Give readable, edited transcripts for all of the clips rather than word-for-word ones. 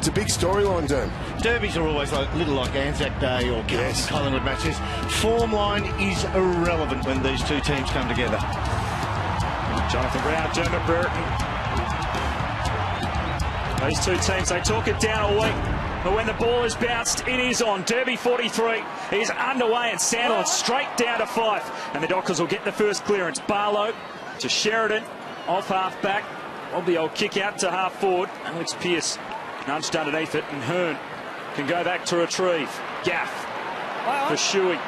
It's a big storyline, Derm. Derbies are always like little like Anzac Day or Collingwood matches. Form line is irrelevant when these two teams come together. Jonathan Brown, Dermot Brereton. These two teams, they talk it down all week. But when the ball is bounced, it is on. Derby 43 is underway and Sandlin straight down to Fife. And the Dockers will get the first clearance. Barlow to Sheridan, off half back. Of the old kick out to half forward. Alex Pearce nudged underneath it, and Hearn can go back to retrieve. Gaff for Shuey.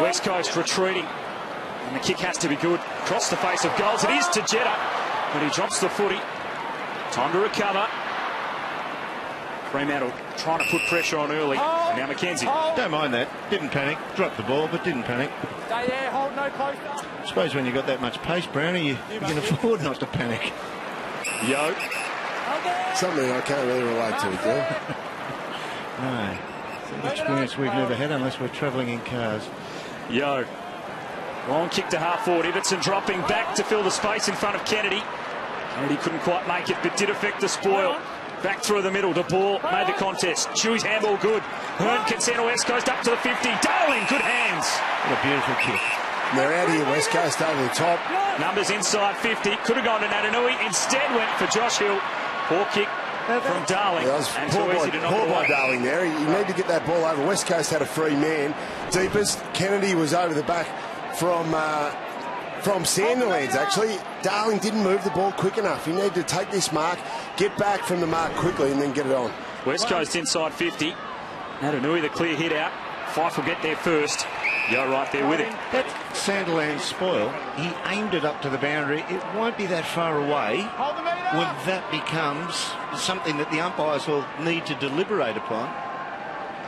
West Coast retreating. And the kick has to be good. Across the face of goals. It is to Jetta, but he drops the footy. Time to recover. Fremantle trying to put pressure on early. And now Mackenzie. Don't mind that. Didn't panic. Dropped the ball, but didn't panic. Stay there, hold no closer. I suppose when you've got that much pace, Brownie, you can afford not to panic. Yo. Something I can't really relate to, Derm. No. It's an experience we've never had unless we're travelling in cars. Yo. Long kick to half forward. Ibbotson dropping back to fill the space in front of Kennedy. Kennedy couldn't quite make it, but did affect the spoil. Back through the middle to Ball, made the contest. Chewy's handball good. Hearn can send West Coast up to the 50. Darling, good hands. What a beautiful kick. They're out here, West Coast over the top. Numbers inside 50. Could have gone to Natanui. Instead went for Josh Hill. Poor kick from Darling. Yeah, and poor too easy to knock it by away. Darling there. You need to get that ball over. West Coast had a free man. Deepest. Kennedy was over the back from Sandilands, actually. Darling didn't move the ball quick enough. He needed to take this mark, get back from the mark quickly, and then get it on. West Coast inside 50. Natanui the clear hit out. Fife will get there first. Yo right there with him. That Sandilands spoil, he aimed it up to the boundary. It won't be that far away when that becomes something that the umpires will need to deliberate upon.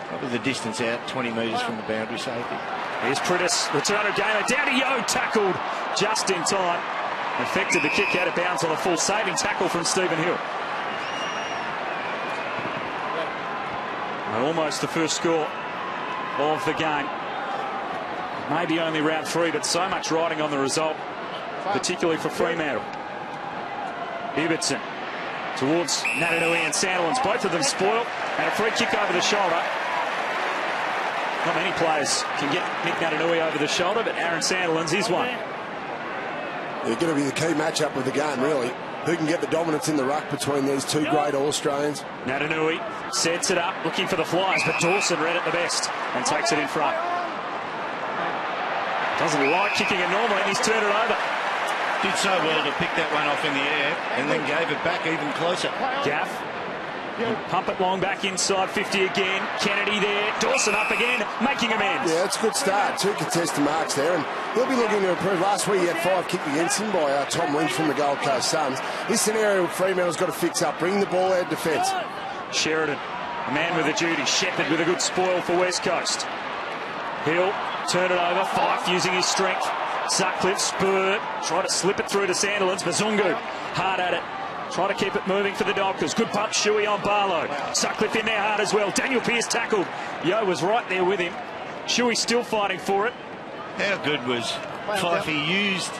Probably the distance out, 20 metres from the boundary safety. Here's Prittis, return of gamer, down to Yo, tackled just in time. Affected the kick out of bounds on a full saving tackle from Stephen Hill. And almost the first score of the game. Maybe only round 3, but so much riding on the result, particularly for Fremantle. Ibbotson towards Natanui and Sandlands, both of them spoiled, and a free kick over the shoulder. Not many players can get Nick Natanui over the shoulder, but Aaron Sandlands is one. They're going to be the key matchup of the game, really. Who can get the dominance in the ruck between these two great All-Australians? Natanui sets it up, looking for the flies, but Dawson read it the best and takes it in front. Doesn't like kicking it normally, and he's turned it over. Did so well to pick that one off in the air and then gave it back even closer. Gaff. Pump it long back inside 50 again. Kennedy there. Dawson up again, making amends. Yeah, it's a good start. 2 contested marks there, and he'll be looking to improve. Last week he had 5 kicked against him by Tom Lynch from the Gold Coast Suns. This scenario, Fremantle's got to fix up. Bring the ball out of defence. Sheridan, a man with a duty. Shepherd with a good spoil for West Coast. Hill, turn it over. Fife using his strength. Sutcliffe, spur. Try to slip it through to Sandilands. Bazungu, hard at it. Try to keep it moving for the Dockers. Good pump, Shuey on Barlow. Sutcliffe in there hard as well. Daniel Pearce tackled. Yo was right there with him. Shuey still fighting for it. How good was Fife? He used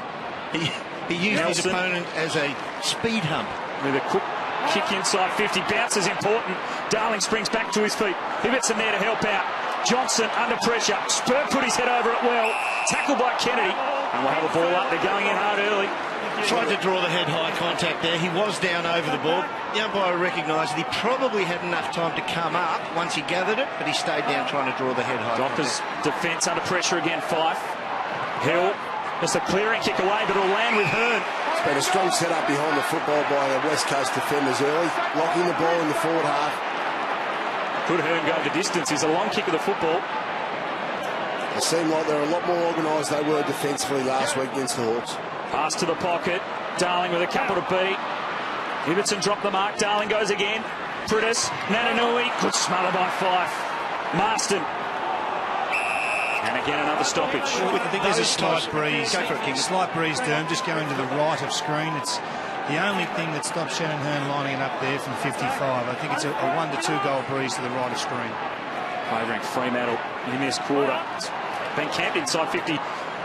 his opponent as a speed hump. With a quick kick inside 50. Bounce is important. Darling springs back to his feet. Ibbotson there to help out. Johnson under pressure. Spur put his head over it well. Tackled by Kennedy. And we'll have a ball up. They're going in hard early. Tried to draw the head-high contact there. He was down over the ball. The umpire recognised that he probably had enough time to come up once he gathered it, but he stayed down trying to draw the head-high Dockers contact. defence under pressure again. Fife. Hill. Just a clearing kick away, but it'll land with Hearn. It's been a strong set-up behind the football by the West Coast defenders early, locking the ball in the forward half. Could Hearn go the distance? He's a long kick of the football. They seem like they're a lot more organised than they were defensively last week against the Hawks. Pass to the pocket. Darling with a capital B. Ibbotson dropped the mark. Darling goes again. Prittis. Natanui. Good smother by Fife. Marston. And again another stoppage. I think there's a slight breeze. Slight breeze, Derm, just going to the right of screen. It's the only thing that stops Shannon Hearn lining it up there from 55. I think it's a 1 to 2 goal breeze to the right of screen. Favouring Fremantle in this quarter. It's been camped inside 50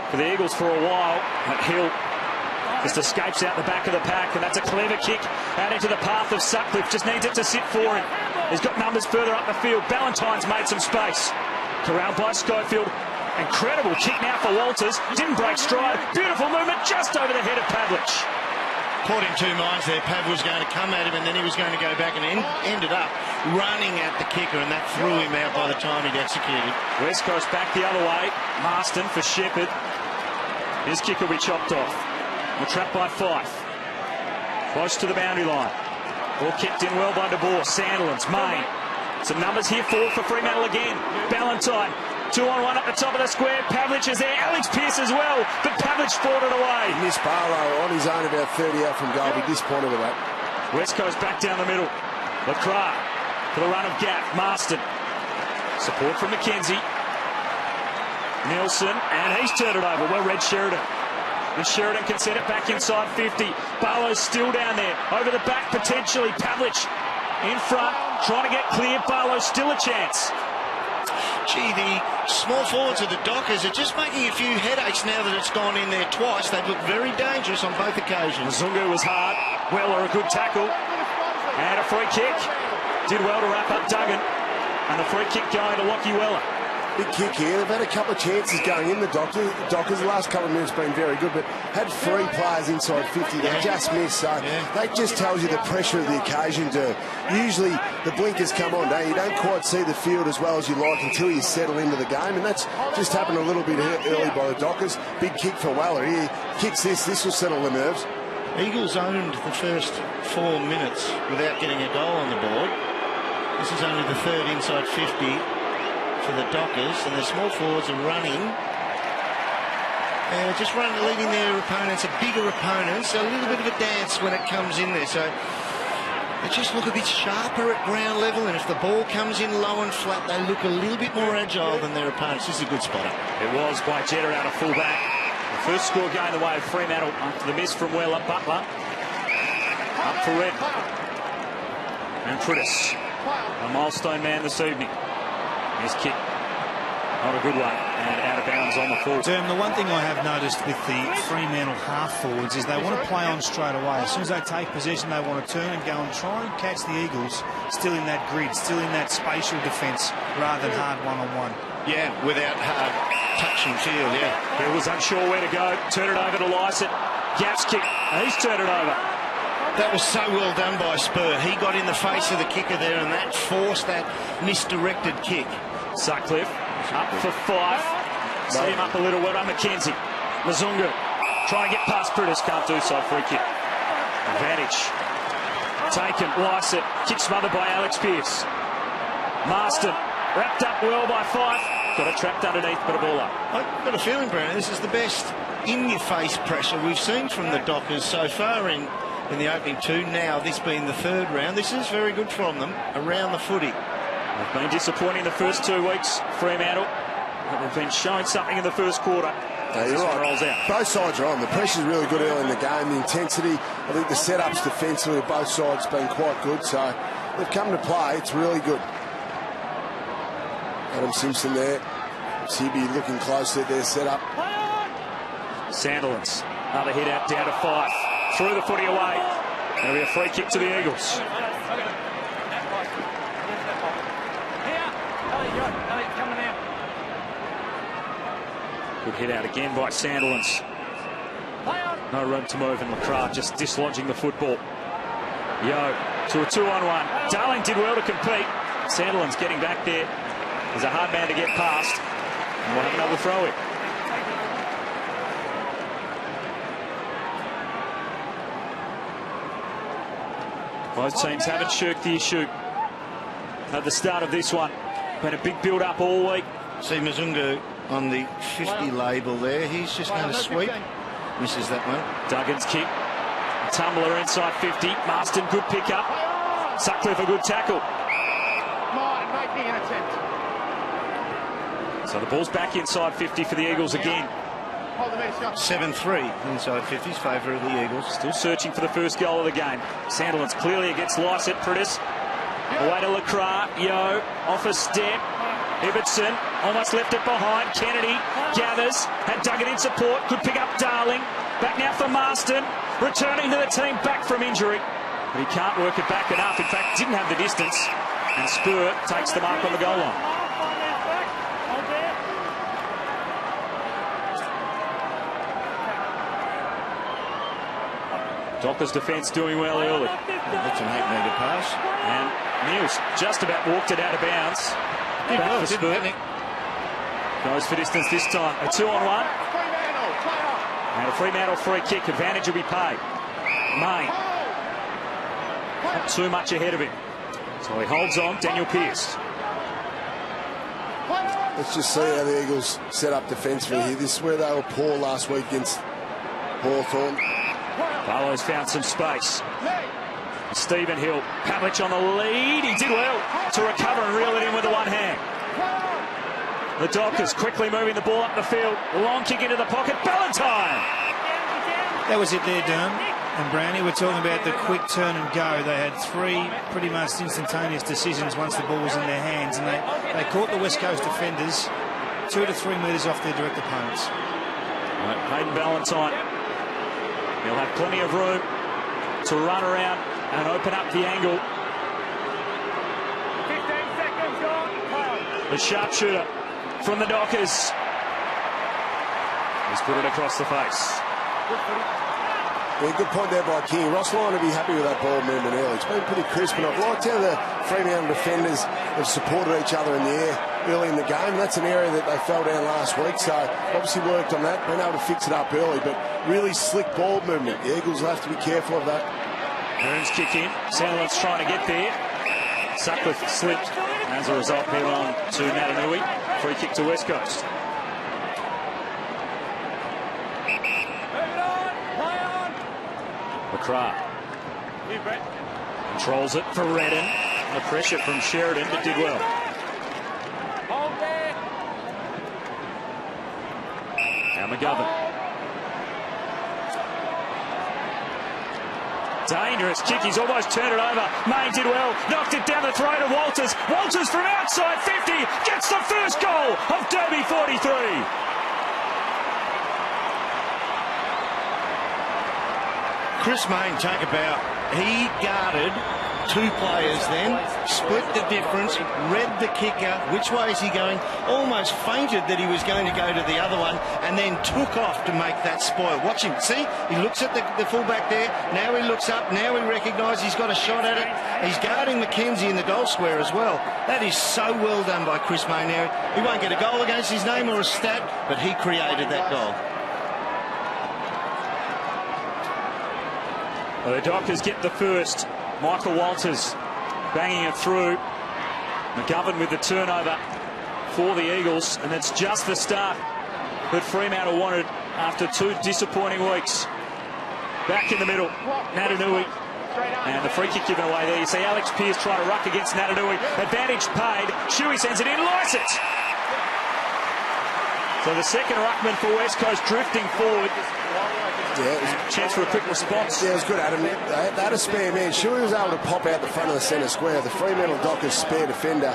for the Eagles for a while. But Hill Just escapes out the back of the pack, and that's a clever kick out into the path of Sutcliffe. Just needs it to sit for him. He's got numbers further up the field. Ballantyne's made some space. Corralled by Schofield. Incredible kick now for Walters. Didn't break stride. Beautiful movement just over the head of Pavlich. Caught in two minds there. Pav was going to come at him and then he was going to go back and ended up running at the kicker, and that threw him out by the time he'd executed. West Coast back the other way. Marston for Shepherd. His kick will be chopped off. We're trapped by Fife. Close to the boundary line. Ball kicked in well by De Boer. Sandilands, Main. Some numbers here for Fremantle again. Ballantyne. 2-on-1 up the top of the square. Pavlich is there. Alex Pearce as well. But Pavlich fought it away. He missed Barlow on his own about 30 out from goal. Be disappointed with that. West Coast back down the middle. LaCroix for the run of Gaff. Marston. Support from McKenzie. Nielsen. And he's turned it over. Well read, Sheridan. And Sheridan can send it back inside 50. Barlow's still down there. Over the back potentially. Pavlich in front. Trying to get clear. Barlow's still a chance. Gee, the small forwards of the Dockers are just making a few headaches now that it's gone in there twice. They've looked very dangerous on both occasions. Zungu was hard. Weller a good tackle. And a free kick. Did well to wrap up Duggan. And the free kick going to Lockie Weller. Big kick here. They've had a couple of chances going in the Dockers. The last couple of minutes been very good, but had 3 players inside 50. They just missed. So that just tells you the pressure of the occasion. Usually the blinkers come on, don't you? You don't quite see the field as well as you like until you settle into the game, and that's just happened a little bit early by the Dockers. Big kick for Weller. He kicks this. This will settle the nerves. Eagles owned the first 4 minutes without getting a goal on the board. This is only the third inside 50 for the Dockers, and the small forwards are running. Just leading their opponents, bigger opponents, a little bit of a dance when it comes in there. So they just look a bit sharper at ground level, and if the ball comes in low and flat, they look a little bit more agile than their opponents. This is a good spotter. It was by Jetta out of fullback. The first score going the way of Fremantle after the miss from Weller. Butler up for Red. And Prittis, a milestone man this evening. His kick, not a good one, and out of bounds on the full. Derm, the one thing I have noticed with the Fremantle half forwards is they want to play on straight away. As soon as they take possession, they want to turn and go and try and catch the Eagles still in that grid, still in that spatial defence, rather than hard one-on-one. Yeah, without hard touch and feel, yeah. He was unsure where to go. Turn it over to Lycett. Gaff's kick, and he's turned it over. That was so well done by Spur. He got in the face of the kicker there, and that forced that misdirected kick. Sutcliffe up for 5. See him up a little. Well done, McKenzie. Mazungu trying to get past Prittis. Can't do so. Free kick. Advantage taken. Lycett. Kick smothered by Alex Pearce. Marston wrapped up well by Fife. Got it trapped underneath, but a ball up. I've got a feeling, Brandon, this is the best in-your-face pressure we've seen from the Dockers so far in the opening 2. Now, this being the 3rd round, this is very good from them around the footy. They've been disappointing the first 2 weeks, Fremantle, but they've been showing something in the first quarter. No, you're right. Rolls out. Both sides are on. The pressure's really good early in the game. The intensity, I think the setups defensively of both sides have been quite good. So they've come to play. It's really good. Adam Simpson there. CB looking close at their setup. Sandilands, another hit out down to 5. Threw the footy away. It'll be a free kick to the Eagles. Good hit out again by Sandilands. No room to move, and LaCroix just dislodging the football. Yo to a 2-on-1. Darling did well to compete. Sandilands getting back there. He's a hard man to get past. And we'll have another throw in. Both teams haven't shirked the issue at the start of this one. Been a big build-up all week. See Mazungu on the 50 label there. He's just going to sweep. Misses that one. Duggan's kick. Tumbler inside 50. Marston, good pick up. Sutcliffe, a good tackle. So the ball's back inside 50 for the Eagles again. 7-3 inside 50's favour of the Eagles. Still searching for the first goal of the game. Sandilands clearly against Lycett. Prittis. Away to LaCroix. Yo, off a step. Ibbotson almost left it behind. Kennedy gathers. Had Duggan in support. Could pick up Darling. Back now for Marston, returning to the team back from injury. But he can't work it back enough. In fact, didn't have the distance. And Spur takes the mark on the goal line. Dockers' defence doing well early. That's an 8-metre pass. And Mills just about walked it out of bounds. Did Back well, for didn't Spur. he? Goes for distance this time. A 2-on-1. And a Fremantle free kick. Advantage will be paid. Main. Not too much ahead of him. So he holds on. Daniel Pearce. Let's just see how the Eagles set up defensively here. This is where they were poor last week against Hawthorn. Barlow's found some space. Stephen Hill. Pavlich on the lead. He did well to recover and reel it in with the one hand. The Dockers quickly moving the ball up the field. Long kick into the pocket. Ballantyne. That was it there, Durham and Brownie. We're talking about the quick turn and go. They had three pretty much instantaneous decisions once the ball was in their hands, and they caught the West Coast defenders 2 to 3 metres off their direct opponents. Right, Hayden Ballantyne. He'll have plenty of room to run around and open up the angle. 15 seconds gone. The sharpshooter from the Dockers. He's put it across the face. Yeah, good point there by King. Ross Lyon will be happy with that ball movement early. It's been pretty crisp, and I've liked how the Fremantle defenders have supported each other in the air early in the game. That's an area that they fell down last week, so obviously worked on that, been able to fix it up early, but really slick ball movement. The Eagles will have to be careful of that. Burns kick in. Sandler's trying to get there. Sutcliffe slipped. As a result, they're on to Natanui. Free kick to West Coast. McCrath controls it for Redden. The pressure from Sheridan, but did well. Now McGovern. Dangerous kick. He's almost turned it over. Main did well. Knocked it down the throat of Walters. Walters from outside 50 gets the first goal of Derby 43. Chris Main, take a bow. He guarded 2 players then, split the difference, read the kicker, which way is he going, almost fainted that he was going to go to the other one, and then took off to make that spoil. Watch him, see, he looks at the fullback there, now he looks up, now he recognises he's got a shot at it. He's guarding McKenzie in the goal square as well. That is so well done by Chris Main now. He won't get a goal against his name or a stat, but he created that goal. Well, the Dockers get the first. Michael Walters banging it through. McGovern with the turnover for the Eagles, and it's just the start that Fremantle wanted after 2 disappointing weeks. Back in the middle, Natanui, and the free kick given away there. You see Alex Pearce trying to ruck against Natanui. Advantage paid. Shuey sends it in. Lycett. So the second ruckman for West Coast drifting forward. Yeah, Chance for a quick response. Yeah, it was good, Adam. They had a spare man. Shuey was able to pop out the front of the centre square. The Fremantle Dockers spare defender,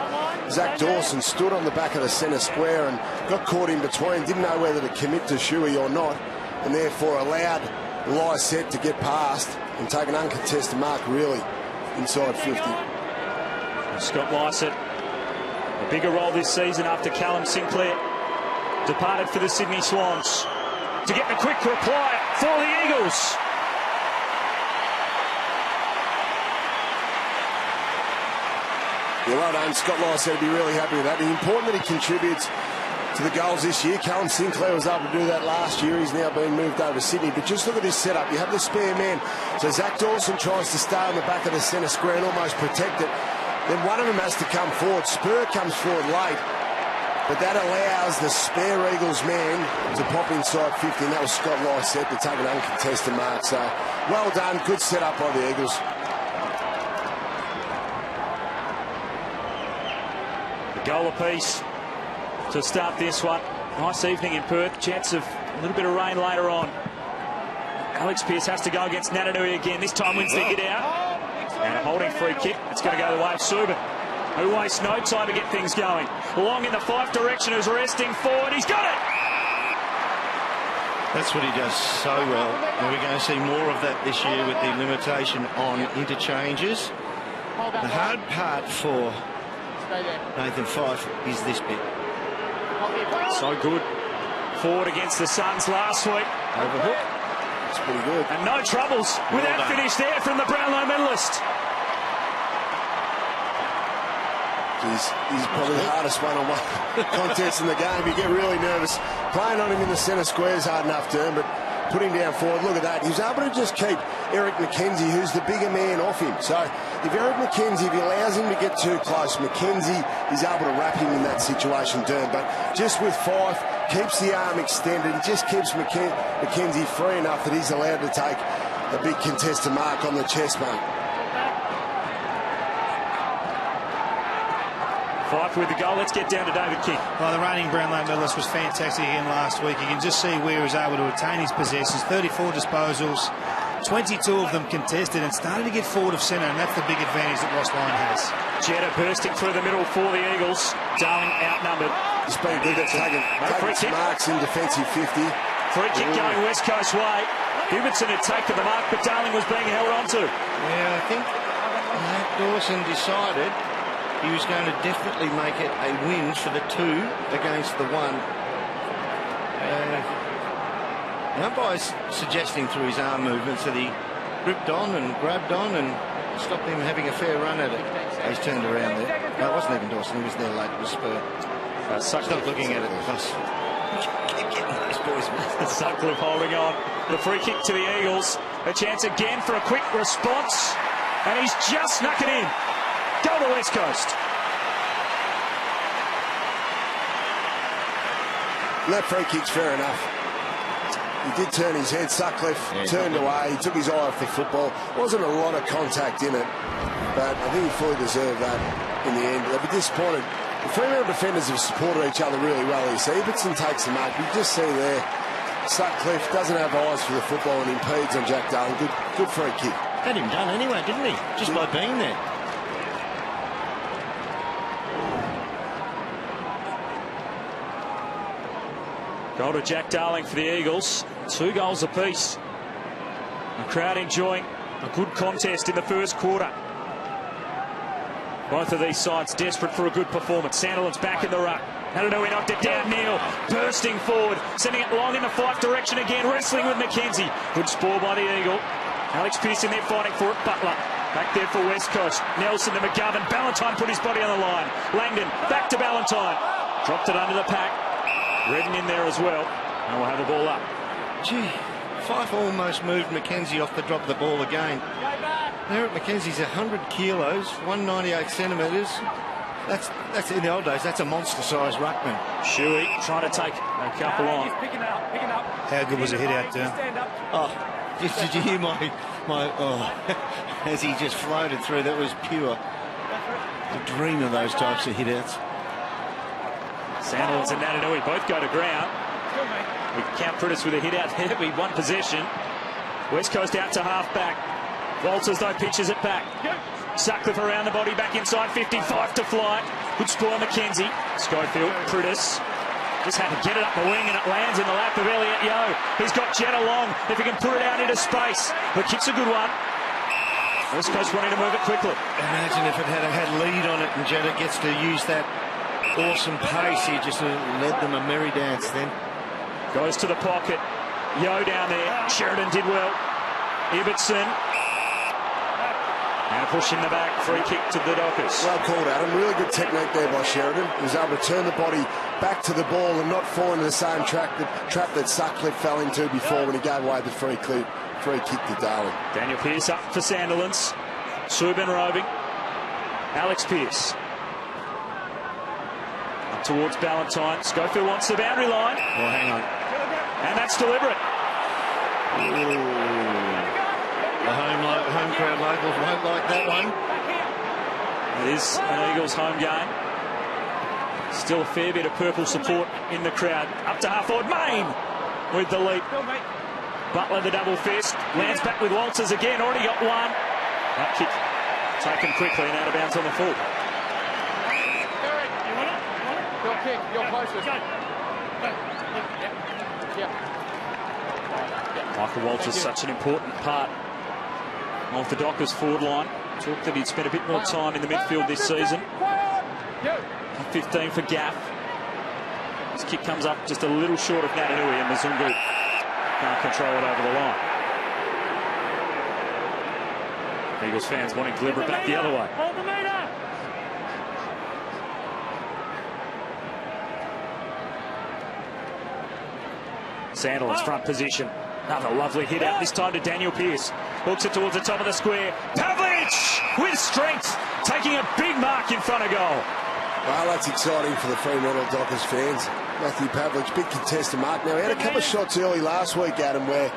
Zach Dawson, stood on the back of the centre square and got caught in between. Didn't know whether to commit to Shuey or not, and therefore allowed Lycett to get past and take an uncontested mark really inside 50. Scott Lycett, a bigger role this season after Callum Sinclair departed for the Sydney Swans, to get the quick reply for the Eagles. Yeah, well done. Scott Lycett would be really happy with that. It's important that he contributes to the goals this year. Callum Sinclair was able to do that last year. He's now been moved over to Sydney. But just look at this setup. You have the spare man. So Zach Dawson tries to stay on the back of the centre square and almost protect it. Then one of them has to come forward. Spur comes forward late. But that allows the spare Eagles man to pop inside 50, and that was Scott Lycett to take an uncontested mark. So, well done, good setup by the Eagles. The goal apiece to start this one. Nice evening in Perth. Chance of a little bit of rain later on. Alex Pearce has to go against Natanui again. This time wins the hit out. And a holding free kick. It's going to go the way of Subin, who wastes no time to get things going. Long in the 5 direction, who's resting forward. He's got it! That's what he does so well. And we're going to see more of that this year with the limitation on interchanges. The hard part for Nathan Fyfe is this bit. So good. Forward against the Suns last week. Overhook. It's pretty good. And no troubles with that finish there from the Brownlow medalist. He's probably the hardest one-on-one contest in the game. You get really nervous. Playing on him in the centre square is hard enough to him, but putting down forward, look at that. He was able to just keep Eric McKenzie, who's the bigger man, off him. So if Eric McKenzie, if he allows him to get too close, McKenzie is able to wrap him in that situation, Dern. But just with Fyfe, keeps the arm extended, and just keeps McKenzie free enough that he's allowed to take a big contested mark on the chest, mate. Fyfe with the goal. Let's get down to David King. Well, the reigning Brownlow medalist was fantastic again last week. You can just see where he was able to retain his possessions. 34 disposals, 22 of them contested, and started to get forward of centre, and that's the big advantage that Ross Lyon has. Jetta bursting through the middle for the Eagles. Darling outnumbered. He's been good at taking some marks in defensive 50. Free kick going West Coast way. Hubertson had taken the mark, but Darling was being held onto. Yeah, I think Matt Dawson decided he was going to definitely make it a win for the 2 against the 1. The umpire's suggesting through his arm movements that he gripped on and grabbed on and stopped him having a fair run at it. He's turned around there. No, it wasn't even Dawson, he was there late. It was Spur. Stop looking at it. Keep getting those boys. Sutcliffe holding on. The free kick to the Eagles. A chance again for a quick response. And he's just snuck it in. Go to West Coast. That free kick's fair enough. He did turn his head. Sutcliffe turned away. He took his eye off the football. Wasn't a lot of contact in it, but I think he fully deserved that in the end. They'll be disappointed. The Fremantle defenders have supported each other really well here. So Ibbotson takes the mark. You just see there, Sutcliffe doesn't have eyes for the football and impedes on Jack Darling. Good free kick. Had him done anyway, didn't he? Just by being there. Goal to Jack Darling for the Eagles. 2 goals apiece. The crowd enjoying a good contest in the first quarter. Both of these sides desperate for a good performance. Sandilands back in the ruck. Nananui knocked it down. Neal bursting forward, sending it long in the Fyfe direction again, wrestling with McKenzie. Good spoil by the Eagle. Alex Pearce in there fighting for it. Butler back there for West Coast. Nelson to McGovern. Ballantyne put his body on the line. Langdon back to Ballantyne. Dropped it under the pack. Redden in there as well. And we'll have the ball up. Gee, Fyfe almost moved McKenzie off the drop of the ball again. Eric McKenzie's 100 kilos, 198 centimetres. That's in the old days, that's a monster-sized ruckman. Shuey trying to take a couple on. How good was a hit out there? Oh, did you hear my as he just floated through? That was pure. The dream of those types of hit-outs. Sandilands and Nananui both go to ground. We count Pritis with a hit out there. We won possession. West Coast out to half back. Walters though pitches it back. Sutcliffe around the body, back inside 55 to flight. Good spoil McKenzie. Schofield, Pritis just had to get it up the wing and it lands in the lap of Elliot Yeo. He's got Jetta long if he can put it out into space. The kick's a good one. West Coast wanting to move it quickly. Imagine if it had lead on it and Jetta gets to use that awesome pace. He just led them a merry dance then. Goes to the pocket. Yeo down there. Sheridan did well. Ibbotson. And a push in the back. Free kick to the Dockers. Well called, Adam. Really good technique there by Sheridan. He was able to turn the body back to the ball and not fall into the same trap that Sutcliffe fell into before when he gave away the free kick to Darling. Daniel Pearce up for Sandilands. Subin roving. Alex Pearce. Up towards Ballantyne. Schofield wants the boundary line. Well, hang on. And that's deliberate. Ooh. The home crowd locals won't like that one. It is an Eagles home game. Still a fair bit of purple support in the crowd. Up to half forward. Main with the lead. Butler the double fist. Lands back with Walters again. Already got one. That kick taken quickly and out of bounds on the full. Your kick, your closest. Yeah. Michael Walters such an important part of the Dockers forward line. Talked that he'd spent a bit more time in the midfield this season. 15 for Gaff. His kick comes up just a little short of Natanui, and Mzungu can't control it over the line. Eagles fans wanting Glibber back the other way. Sandilands front position. Another lovely hit out, this time to Daniel Pearce. Hooks it towards the top of the square. Pavlich with strength, taking a big mark in front of goal. Well, that's exciting for the Fremantle Dockers fans. Matthew Pavlich, big contested mark. Now, he had a couple of shots early last week, Adam, where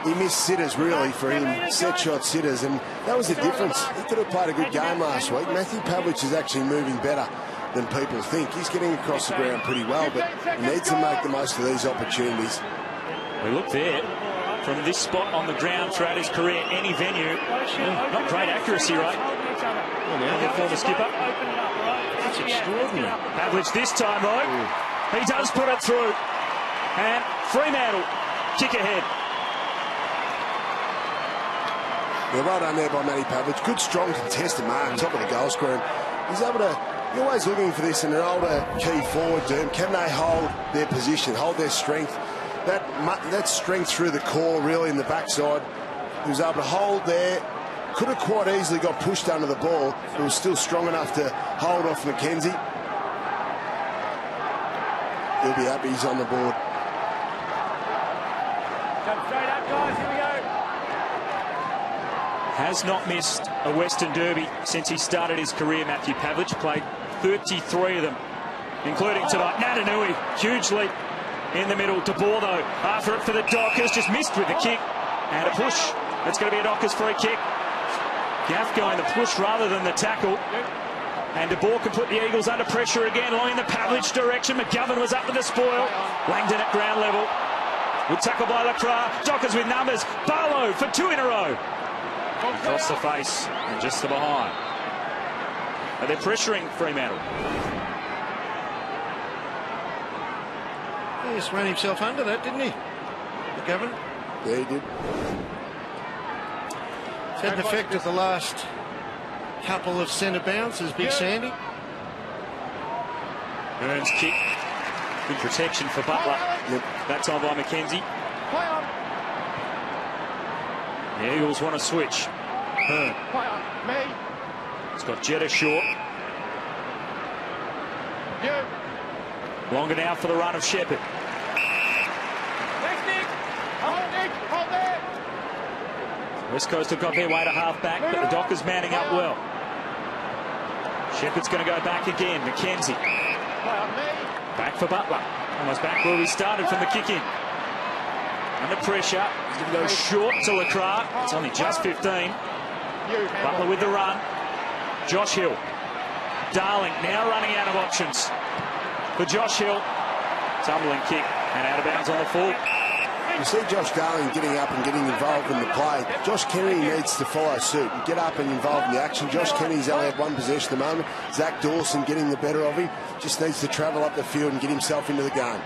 he missed sitters, really, for him. Set shot sitters, and that was the difference. He could have played a good game last week. Matthew Pavlich is actually moving better than people think. He's getting across the ground pretty well, but he needs to make the most of these opportunities. We look there. From this spot on the ground throughout his career, any venue, not great accuracy rate. The former skipper. That's extraordinary. Pavlich this time, though. He does put it through. And Fremantle kick ahead. Yeah, well done there by Matty Pavlich. Good, strong, contested mark, top of the goal square. He's able to, you're always looking for this in an older key forward term. Can they hold their position, hold their strength? That strength through the core, really, in the backside. He was able to hold there. Could have quite easily got pushed under the ball, but was still strong enough to hold off McKenzie. He'll be happy he's on the board. Jump straight up, guys. Here we go. Has not missed a Western Derby since he started his career, Matthew Pavlich. Played 33 of them, including tonight. Natanui, huge leap in the middle. De Boer, though, after it for the Dockers, just missed with the kick. And a push. It's going to be a Dockers free kick. Gaff going the push rather than the tackle. And De Boer can put the Eagles under pressure again, along in the Pavlich direction. McGovern was up with the spoil. Langdon at ground level. Good tackle by Lacroix. Dockers with numbers. Barlow for 2 in a row. Across the face and just to behind. But they're pressuring Fremantle. He just ran himself under that, didn't he? McGovern? Yeah, he did. It's had an effect of the last couple of centre bounces, Big Sandy. Burns kick. Good protection for Butler. Yep. That time by McKenzie. The Eagles want to switch. Hearn. It's got Jetta short. Longer now for the run of Shepherd. West Coast have got their way to half back, but the Dockers manning up well. Shepherd's going to go back again. McKenzie. Back for Butler. Almost back where we started from the kick in. Under pressure. He's going to go short to Lacroix. It's only just 15. Butler with the run. Josh Hill. Darling now running out of options. For Josh Hill. Tumbling kick and out of bounds on the full. You see Josh Darling getting up and getting involved in the play. Josh Kennedy needs to follow suit and get up and involved in the action. Josh Kennedy's only had one possession at the moment. Zach Dawson getting the better of him. Just needs to travel up the field and get himself into the game.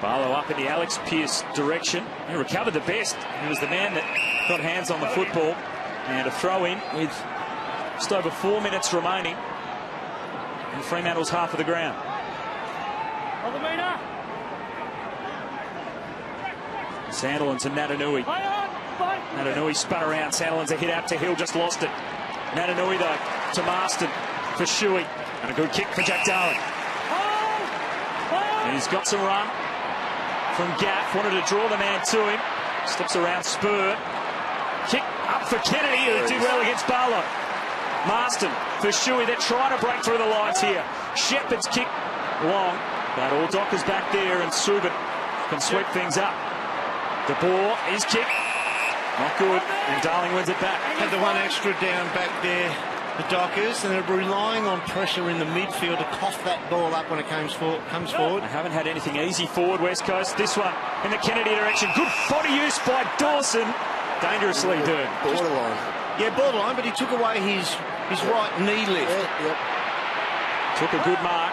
Barlow up in the Alex Pearce direction. He recovered the best. He was the man that got hands on the football. And a throw in with just over 4 minutes remaining. And Fremantle's half of the ground. Sandilands and Natanui. Natanui spun around. Sandilands a hit out to Hill, just lost it. Natanui though to Marston for Shuey. And a good kick for Jack Darling. And he's got some run from Gaff. Wanted to draw the man to him. Steps around Spur. Kick up for Kennedy, who did well against Barlow. Marston for Shuey. They're trying to break through the lines here. Shepherd's kick long. But all Dockers back there, and Subin can sweep things up. De Boer, his kick, not good, and Darling wins it back. Had the one extra down back there, the Dockers, and they're relying on pressure in the midfield to cough that ball up when it comes forward. They haven't had anything easy forward, West Coast. This one in the Kennedy direction. Good body use by Dawson. Dangerously done. Borderline. Yeah, borderline, but he took away his right knee lift. Yep. Took a good mark.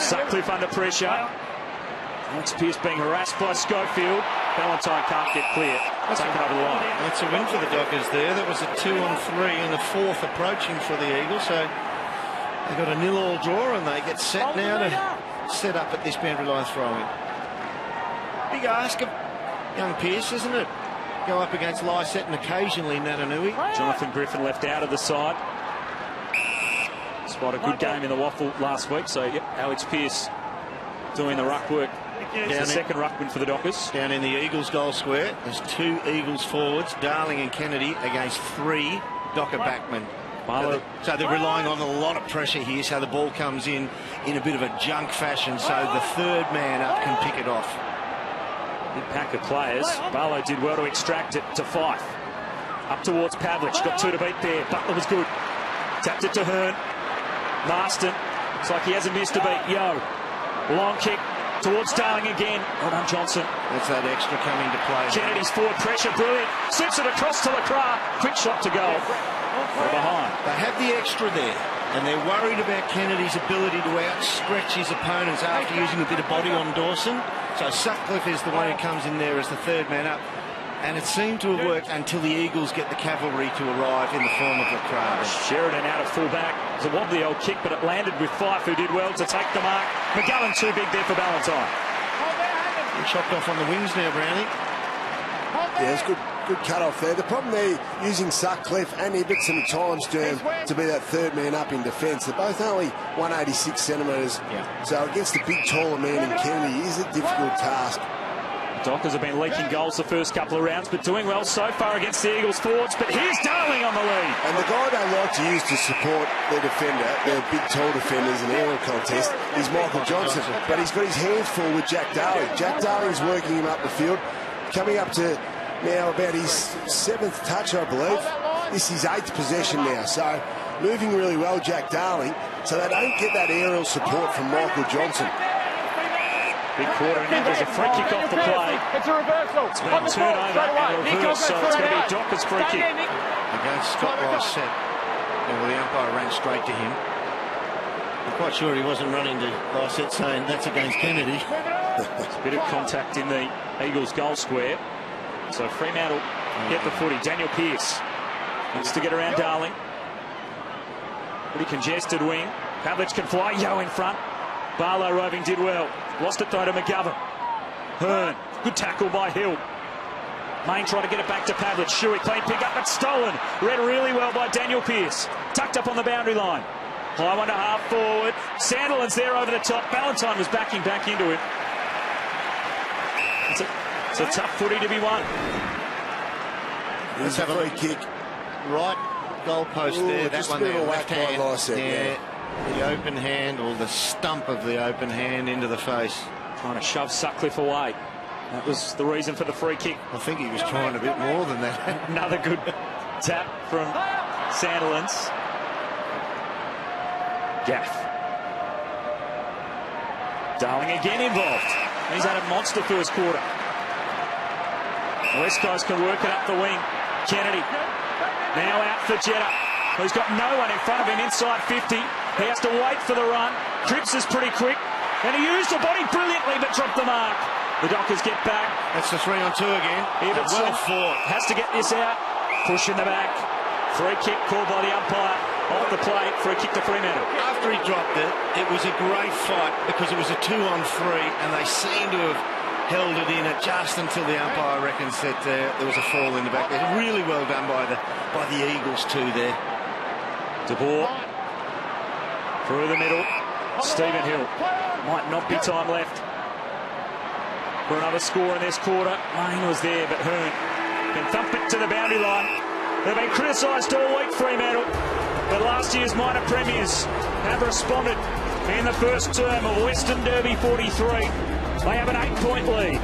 Sutcliffe under pressure. Alex Pearce being harassed by Schofield. Ballantyne can't get clear. Taken over the line. That's a win for the Dockers there. That was a 2-on-3 and the fourth approaching for the Eagles. So they've got a 0-0 draw and they get set now to set up at this boundary line throwing. Big ask of young Pearce, isn't it? Go up against Lysette and occasionally Natanui. Jonathan Griffin left out of the side. Spot a good game in the waffle last week. So yep, Alex Pearce doing the ruck work. It's the second ruckman for the Dockers. Down in the Eagles goal square, there's 2 Eagles forwards, Darling and Kennedy, against 3 Docker backmen. So they're relying on a lot of pressure here, so the ball comes in a bit of a junk fashion, so the third man up can pick it off. Big pack of players. Barlow did well to extract it to Fife. Up towards Pavlich, got 2 to beat there. Butler was good. Tapped it to Hearn. Marston, looks like he hasn't missed a beat. Yo, long kick towards Darling again. Well done, Johnson. That's that extra coming to play. Kennedy's forward pressure, brilliant. Slips it across to Lacroix. Quick shot to goal. From behind. They have the extra there, and they're worried about Kennedy's ability to outstretch his opponents after using a bit of body on Dawson. So Sutcliffe is the one who comes in there as the third man up. And it seemed to have worked until the Eagles get the cavalry to arrive in the form of Lacroix. Sheridan out of full back. It was a wobbly old kick, but it landed with Fife, who did well to take the mark. McGovern too big there for Ballantyne. Chopped off on the wings now, Brownie. Yeah, it's good cut off there. The problem they're using Sutcliffe and Ibbotson at times, Derm, to be that third man up in defence. They're both only 186 centimetres. Yeah. So against a big, taller man in Kennedy is a difficult task. Dockers have been leaking goals the first couple of rounds, but doing well so far against the Eagles forwards. But here's Darling on the lead. And the guy they like to use to support their defender, their big, tall defenders in aerial contest, is Michael Johnson. But he's got his hands full with Jack Darling. Jack Darling's working him up the field, coming up to now about his 7th touch, I believe. This is his 8th possession now. So moving really well, Jack Darling. So they don't get that aerial support from Michael Johnson. Big quarter, and there's a free kick off the play. It's a reversal. It's been turned over and reversed, so it's going to be a Dockers free kick. Against Scott Lysette. Well, the umpire ran straight to him. I'm quite sure he wasn't running to Lysette saying that's against Kennedy. There's a bit of contact in the Eagles goal square. So Fremantle get the footy. Daniel Pearce wants to get around Darling. Pretty congested wing. Pavlich can fly. Yo in front. Barlow roving did well. Lost it though to McGovern. Hearn. Good tackle by Hill. Main tried to get it back to Pavlich. Shuey, clean pick up, but stolen. Read really well by Daniel Pearce. Tucked up on the boundary line. High one to half forward. Sandilands there over the top. Ballantyne was backing back into it. It's a tough footy to be won. Let's have a free kick. Right goalpost there. That one there. Left hand. Yeah. The open hand, or the stump of the open hand, into the face. Trying to shove Sutcliffe away. That was the reason for the free kick. I think he was trying a bit more than that. Another good tap from Sandilands. Gaff. Darling again involved. He's had a monster first quarter. West Coast can work it up the wing. Kennedy now out for Jetta, who's got no one in front of him inside 50. He has to wait for the run. Cripps is pretty quick, and he used the body brilliantly but dropped the mark. The Dockers get back. That's the 3-on-2 again. Ibbotson well fought. has to get this out. Push in the back. Free kick called by the umpire. Off the play, free kick to Fremantle. After he dropped it, it was a great fight because it was a 2-on-3, and they seem to have held it in just until the umpire reckons that there was a fall in the back. Really well done by the Eagles too there. De Boer through the middle. Stephen Hill. Might not be time left for another score in this quarter. Lane was there, but Hearn can thump it to the boundary line. They've been criticised all week, Fremantle, but last year's minor premiers have responded in the first term of Western Derby 43. They have an 8-point lead.